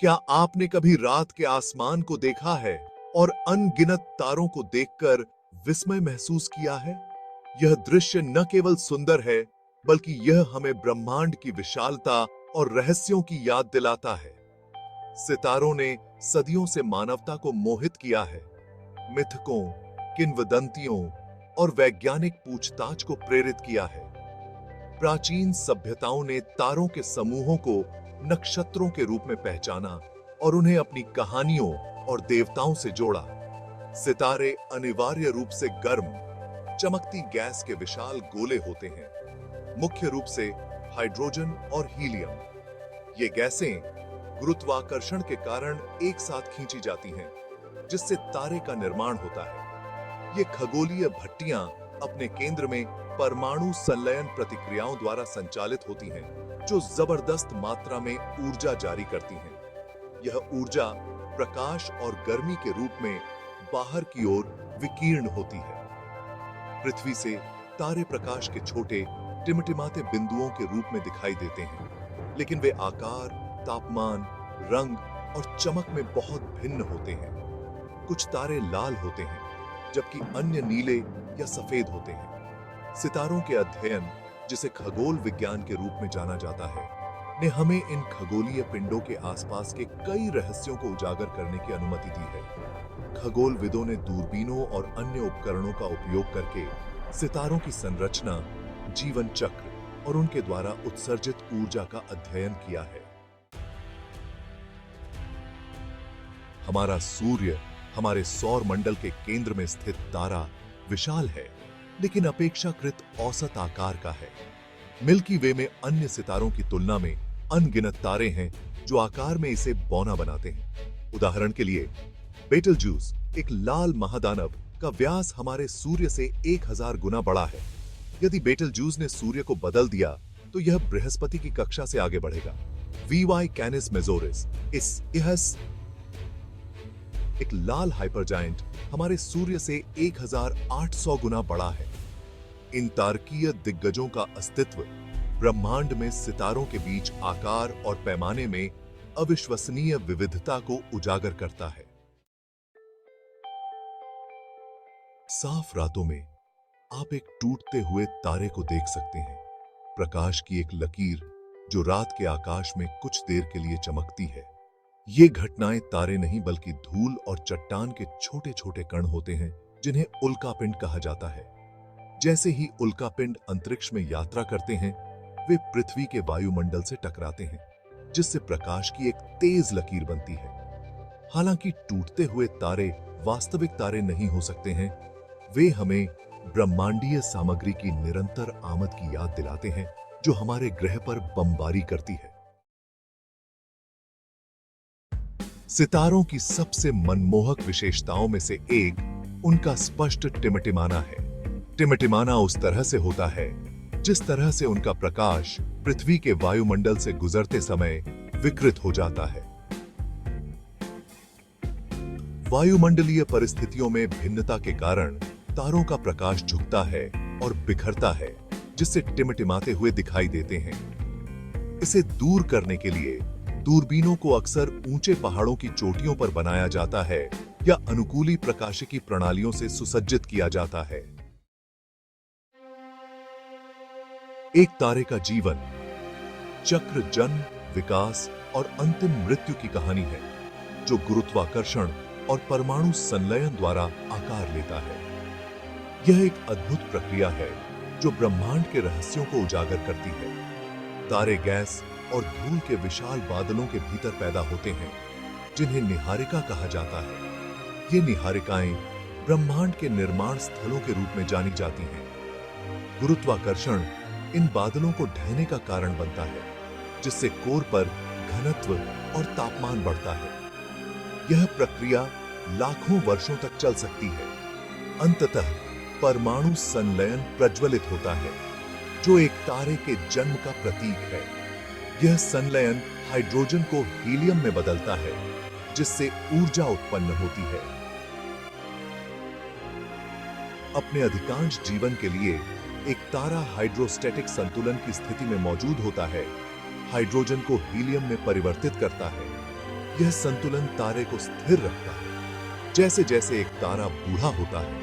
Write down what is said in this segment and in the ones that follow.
क्या आपने कभी रात के आसमान को देखा है और अनगिनत तारों को देखकर विस्मय महसूस किया है? यह दृश्य न केवल सुंदर है, बल्कि यह हमें ब्रह्मांड की विशालता और रहस्यों की याद दिलाता है। सितारों ने सदियों से मानवता को मोहित किया है। मिथकों, किंवदंतियों और वैज्ञानिक पूछताछ को प्रेरित किया है। प्राचीन सभ्यताओं ने तारों के समूहों को नक्षत्रों के रूप में पहचाना और उन्हें अपनी कहानियों और देवताओं से जोड़ा। सितारे अनिवार्य रूप से गर्म, चमकती गैस के विशाल गोले होते हैं, मुख्य रूप से हाइड्रोजन और हीलियम। ये गैसें गुरुत्वाकर्षण के कारण एक साथ खींची जाती हैं, जिससे तारे का निर्माण होता है। ये खगोलीय भट्टियां अपने केंद्र में परमाणु संलयन प्रतिक्रियाओं द्वारा संचालित होती हैं, जो जबरदस्त मात्रा में ऊर्जा जारी करती हैं। यह ऊर्जा प्रकाश और गर्मी के रूप में बाहर की ओर विकीर्ण होती है। पृथ्वी से तारे प्रकाश के छोटे टिमटिमाते बिंदुओं के रूप में दिखाई देते हैं, लेकिन वे आकार, तापमान, रंग और चमक में बहुत भिन्न होते हैं। कुछ तारे लाल होते हैं, जबकि अन्य नीले या सफेद होते हैं। सितारों के अध्ययन, जिसे खगोल विज्ञान के रूप में जाना जाता है, ने हमें इन खगोलीय पिंडों के आसपास के कई रहस्यों को उजागर करने की अनुमति दी है। खगोलविदों ने दूरबीनों और अन्य उपकरणों का उपयोग करके सितारों की संरचना, जीवन चक्र और उनके द्वारा उत्सर्जित ऊर्जा का अध्ययन किया है। हमारा सूर्य हमारे सौर मंडल के केंद्र में स्थित तारा विशाल है, लेकिन अपेक्षाकृत औसत आकार का है। मिल्की वे में अन्य सितारों की तुलना में अनगिनत तारे हैं जो आकार में इसे बौना बनाते हैं। उदाहरण के लिए, बेटलजूस, एक लाल महादानव का व्यास हमारे सूर्य से 1000 गुना बड़ा है। यदि बेटलजूस ने सूर्य को बदल दिया, तो यह बृहस्पति की कक्षा से आगे बढ़ेगा। वीवाई कैनिस मेजोरिस, एक लाल हाइपरजायंट हमारे सूर्य से 1800 गुना बड़ा है। इन तारकीय दिग्गजों का अस्तित्व ब्रह्मांड में सितारों के बीच आकार और पैमाने में अविश्वसनीय विविधता को उजागर करता है। साफ रातों में आप एक टूटते हुए तारे को देख सकते हैं, प्रकाश की एक लकीर जो रात के आकाश में कुछ देर के लिए चमकती है। ये घटनाएं तारे नहीं बल्कि धूल और चट्टान के छोटे छोटे कण होते हैं, जिन्हें उल्कापिंड कहा जाता है। जैसे ही उल्कापिंड अंतरिक्ष में यात्रा करते हैं, वे पृथ्वी के वायुमंडल से टकराते हैं, जिससे प्रकाश की एक तेज लकीर बनती है। हालांकि टूटते हुए तारे वास्तविक तारे नहीं हो सकते हैं, वे हमें ब्रह्मांडीय सामग्री की निरंतर आमद की याद दिलाते हैं, जो हमारे ग्रह पर बमबारी करती है। सितारों की सबसे मनमोहक विशेषताओं में से एक उनका स्पष्ट टिमटिमाना है। टिमटिमाना उस तरह से होता है जिस तरह से उनका प्रकाश पृथ्वी के वायुमंडल से गुजरते समय विकृत हो जाता है। वायुमंडलीय परिस्थितियों में भिन्नता के कारण तारों का प्रकाश झुकता है और बिखरता है, जिससे टिमटिमाते हुए दिखाई देते हैं। इसे दूर करने के लिए दूरबीनों को अक्सर ऊंचे पहाड़ों की चोटियों पर बनाया जाता है या अनुकूली प्रकाशिकी प्रणालियों से सुसज्जित किया जाता है। एक तारे का जीवन चक्र जन्म, विकास और अंतिम मृत्यु की कहानी है, जो गुरुत्वाकर्षण और परमाणु संलयन द्वारा आकार लेता है। यह एक अद्भुत प्रक्रिया है जो ब्रह्मांड के रहस्यों को उजागर करती है। तारे गैस और धूल के विशाल बादलों के भीतर पैदा होते हैं, जिन्हें निहारिका कहा जाता है। ये निहारिकाएं ब्रह्मांड के निर्माण स्थलों के रूप में जानी जाती हैं। गुरुत्वाकर्षण इन बादलों को ढहने का कारण बनता है, जिससे कोर पर घनत्व और तापमान बढ़ता है। यह प्रक्रिया लाखों वर्षों तक चल सकती है। अंततः परमाणु संलयन प्रज्वलित होता है, जो एक तारे के जन्म का प्रतीक है। यह संलयन हाइड्रोजन को हीलियम में बदलता है, जिससे ऊर्जा उत्पन्न होती है। अपने अधिकांश जीवन के लिए एक तारा हाइड्रोस्टैटिक संतुलन की स्थिति में मौजूद होता है, हाइड्रोजन को हीलियम में परिवर्तित करता है। यह संतुलन तारे को स्थिर रखता है। जैसे जैसे एक तारा बूढ़ा होता है,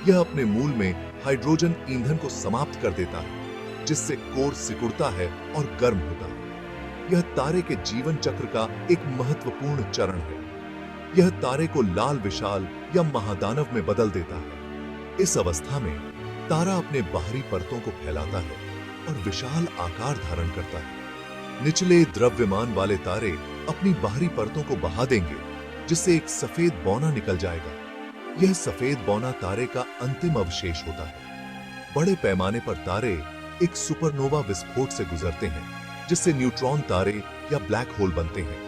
यह अपने मूल में हाइड्रोजन ईंधन को समाप्त कर देता है, जिससे कोर सिकुड़ता है और गर्म होता है। यह तारे के जीवन चक्र का एक महत्वपूर्ण चरण है। यह तारे को लाल विशाल या महादानव में बदल देता है। इस अवस्था में तारा अपने बाहरी परतों को फैलाता है और विशाल आकार धारण करता है। निचले द्रव्यमान वाले तारे अपनी बाहरी परतों को बहा देंगे, जिससे एक सफेद बौना निकल जाएगा। यह सफेद बौना तारे का अंतिम अवशेष होता है। बड़े पैमाने पर तारे एक सुपरनोवा विस्फोट से गुजरते हैं, जिससे न्यूट्रॉन तारे या ब्लैक होल बनते हैं।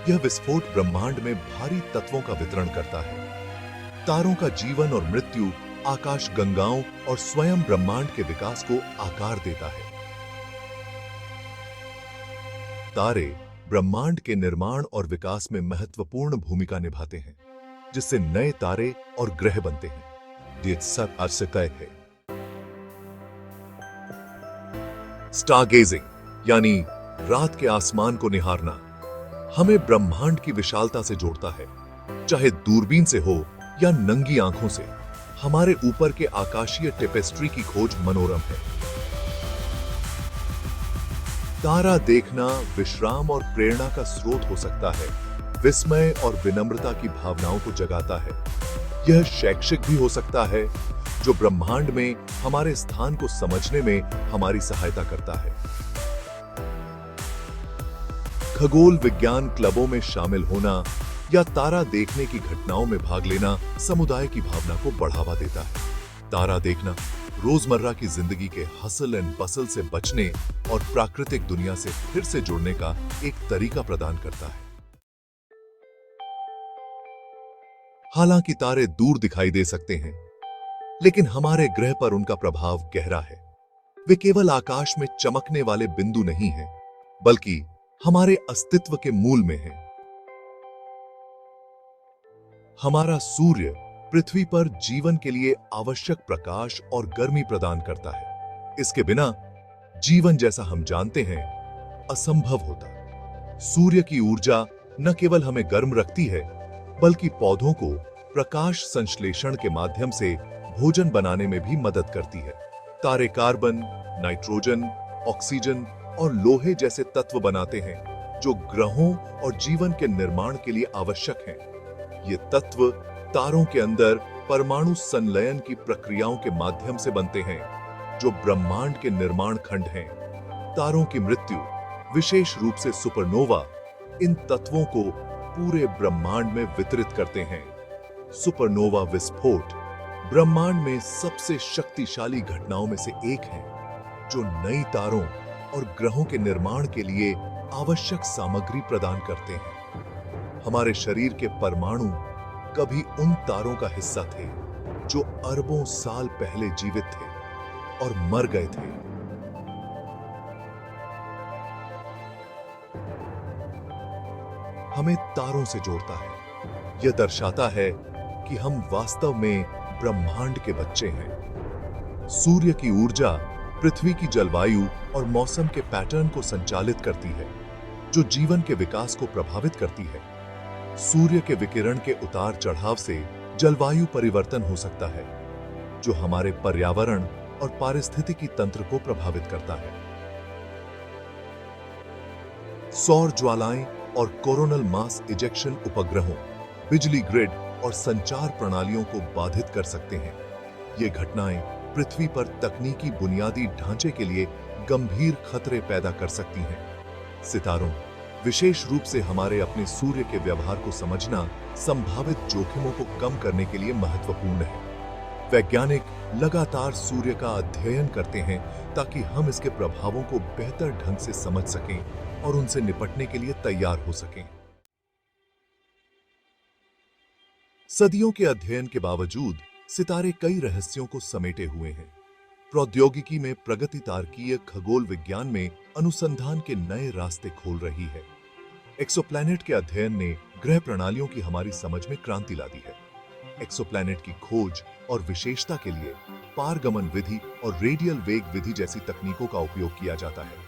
यह विस्फोट ब्रह्मांड में भारी तत्वों का वितरण करता है। तारों का जीवन और मृत्यु आकाश गंगाओं और स्वयं ब्रह्मांड के विकास को आकार देता है। तारे ब्रह्मांड के निर्माण और विकास में महत्वपूर्ण भूमिका निभाते हैं, जिससे नए तारे और ग्रह बनते हैं। ये सब आज से तय है। स्टारगेजिंग यानी रात के आसमान को निहारना हमें ब्रह्मांड की विशालता से जोड़ता है। चाहे दूरबीन से हो या नंगी आंखों से, हमारे ऊपर के आकाशीय टेपेस्ट्री की खोज मनोरम है। तारा देखना विश्राम और प्रेरणा का स्रोत हो सकता है, विस्मय और विनम्रता की भावनाओं को जगाता है। यह शैक्षिक भी हो सकता है, जो ब्रह्मांड में हमारे स्थान को समझने में हमारी सहायता करता है। खगोल विज्ञान क्लबों में शामिल होना या तारा देखने की घटनाओं में भाग लेना समुदाय की भावना को बढ़ावा देता है। तारा देखना रोजमर्रा की जिंदगी के हसल एंड बसल से बचने और प्राकृतिक दुनिया से फिर से जुड़ने का एक तरीका प्रदान करता है। हालांकि तारे दूर दिखाई दे सकते हैं, लेकिन हमारे ग्रह पर उनका प्रभाव गहरा है। वे केवल आकाश में चमकने वाले बिंदु नहीं हैं, बल्कि हमारे अस्तित्व के मूल में हैं। हमारा सूर्य पृथ्वी पर जीवन के लिए आवश्यक प्रकाश और गर्मी प्रदान करता है। इसके बिना जीवन जैसा हम जानते हैं असंभव होता। सूर्य की ऊर्जा न केवल हमें गर्म रखती है, बल्कि पौधों को प्रकाश संश्लेषण के माध्यम से भोजन बनाने में भी मदद करती है। तारे कार्बन, नाइट्रोजन, ऑक्सीजन और लोहे जैसे तत्व बनाते हैं, जो ग्रहों और जीवन के निर्माण के लिए आवश्यक हैं। ये तत्व तारों के अंदर परमाणु संलयन की प्रक्रियाओं के माध्यम से बनते हैं, जो ब्रह्मांड के निर्माण खंड हैं। तारों की मृत्यु, विशेष रूप से सुपरनोवा, इन तत्वों को पूरे ब्रह्मांड में वितरित करते हैं। सुपरनोवा विस्फोट ब्रह्मांड में सबसे शक्तिशाली घटनाओं में से एक है, जो नई तारों और ग्रहों के निर्माण के लिए आवश्यक सामग्री प्रदान करते हैं। हमारे शरीर के परमाणु कभी उन तारों का हिस्सा थे, जो अरबों साल पहले जीवित थे और मर गए थे। हमें तारों से जोड़ता है। यह दर्शाता है कि हम वास्तव में ब्रह्मांड के बच्चे हैं। सूर्य की ऊर्जा पृथ्वी की जलवायु और मौसम के पैटर्न को संचालित करती है, जो जीवन के विकास को प्रभावित करती है। सूर्य के विकिरण के उतार चढ़ाव से जलवायु परिवर्तन हो सकता है, जो हमारे पर्यावरण और पारिस्थितिकी तंत्र को प्रभावित करता है। सौर ज्वालाएं और कोरोनल मास इजेक्शन उपग्रहों, बिजली ग्रिड और संचार प्रणालियों को बाधित कर सकते हैं। ये घटनाएं पृथ्वी पर तकनीकी बुनियादी ढांचे के लिए गंभीर खतरे पैदा कर सकती हैं। सितारों, विशेष रूप से हमारे अपने सूर्य के व्यवहार को समझना संभावित जोखिमों को कम करने के लिए महत्वपूर्ण है। वैज्ञानिक लगातार सूर्य का अध्ययन करते हैं ताकि हम इसके प्रभावों को बेहतर ढंग से समझ सकें और उनसे निपटने के लिए तैयार हो सकें। सदियों के अध्ययन के बावजूद सितारे कई रहस्यों को समेटे हुए हैं। प्रौद्योगिकी में प्रगति तारकीय खगोल विज्ञान में अनुसंधान के नए रास्ते खोल रही है। एक्सोप्लैनेट के अध्ययन ने ग्रह प्रणालियों की हमारी समझ में क्रांति ला दी है। एक्सोप्लैनेट की खोज और विशेषता के लिए पारगमन विधि और रेडियल वेग विधि जैसी तकनीकों का उपयोग किया जाता है।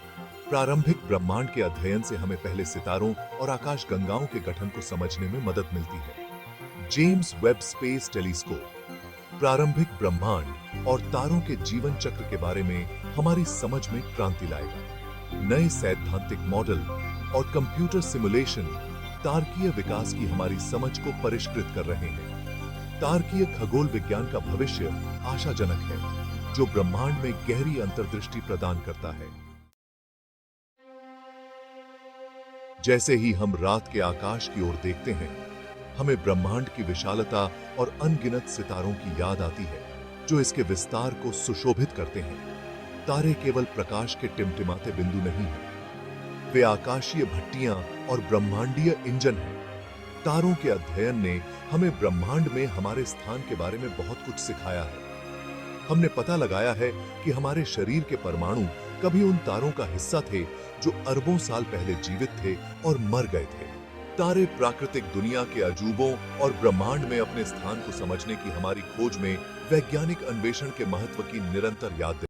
प्रारंभिक ब्रह्मांड के अध्ययन से हमें पहले सितारों और आकाश गंगाओं के गठन को समझने में मदद मिलती है। जेम्स वेब स्पेस टेलीस्कोप प्रारंभिक ब्रह्मांड और तारों के जीवन चक्र के बारे में हमारी समझ में क्रांति लाएगा। नए सैद्धांतिक मॉडल और कंप्यूटर सिमुलेशन तारकीय विकास की हमारी समझ को परिष्कृत कर रहे हैं। तारकीय खगोल विज्ञान का भविष्य आशाजनक है, जो ब्रह्मांड में गहरी अंतर्दृष्टि प्रदान करता है। जैसे ही हम रात के आकाश की ओर देखते हैं, हमें ब्रह्मांड की विशालता और अनगिनत सितारों की याद आती है, जो इसके विस्तार को सुशोभित करते हैं। तारे केवल प्रकाश के टिमटिमाते बिंदु नहीं हैं, वे आकाशीय भट्टियां और ब्रह्मांडीय इंजन हैं। तारों के अध्ययन ने हमें ब्रह्मांड में हमारे स्थान के बारे में बहुत कुछ सिखाया है। हमने पता लगाया है कि हमारे शरीर के परमाणु कभी उन तारों का हिस्सा थे जो अरबों साल पहले जीवित थे और मर गए थे। तारे प्राकृतिक दुनिया के अजूबों और ब्रह्मांड में अपने स्थान को समझने की हमारी खोज में वैज्ञानिक अन्वेषण के महत्व की निरंतर याद